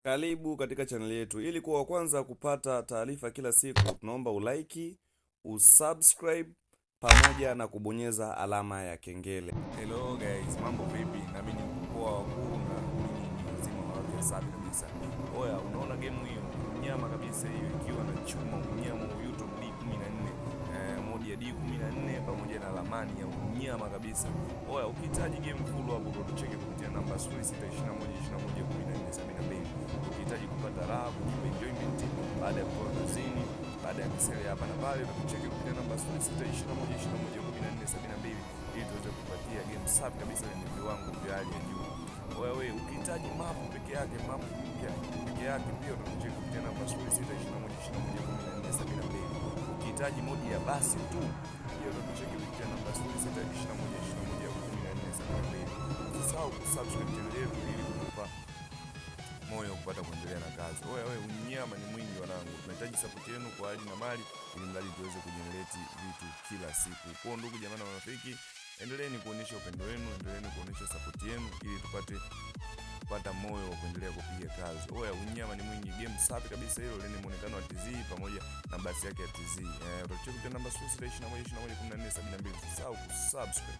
Karibu katika channel yetu. Ili kuwa wa kwanza kupata taarifa kila siku, tunaomba ulike, usubscribe pamoja na kubonyeza alama ya kengele. Hello guys, mambo vipi? Na mimi ni mkoa wakuu na mimi ni mzima wa afya safi kabisa. Oya, unaona game hiyo mnyama kabisa hiyo ikiwa na chuma mnyama wa YouTube D14, modi ya D14 pamoja na lamani ya mnyama kabisa. Oya, ukihitaji game full hapo tucheke kupitia namba 0621211472. Ukihitaji kupata raha, kujipa enjoyment baada ya kutoka kazini, baada ya misele hapa na pale, tucheke kupitia namba 0621211472 ili tuweze kupatia game safi kabisa yenye viwango vya hali ya juu. Wewe ukihitaji map peke yake, map mpya peke yake, pia utacheki kupitia namba 0621211472. Ukihitaji modi ya basi tu, pia utacheki kupitia namba 0621211472. Usisahau kusubscribe channel yetu ili kutupa moyo kupata kuendelea na kazi. Wewe unyama ni mwingi wanangu. Tunahitaji support yenu kwa hali na mali ili mradi tuweze kujenerate vitu kila siku. Kwa ndugu jamaa na marafiki, endeleeni kuonyesha upendo wenu, endeleeni kuonyesha support yenu ili kupata moyo wa kuendelea kupiga kazi. Oya, unyama ni mwingi, game safi kabisa hilo lenye muonekano wa TZ pamoja na basi yake ya TZ. Utachukua namba 0621211472. Usisahau kusubscribe.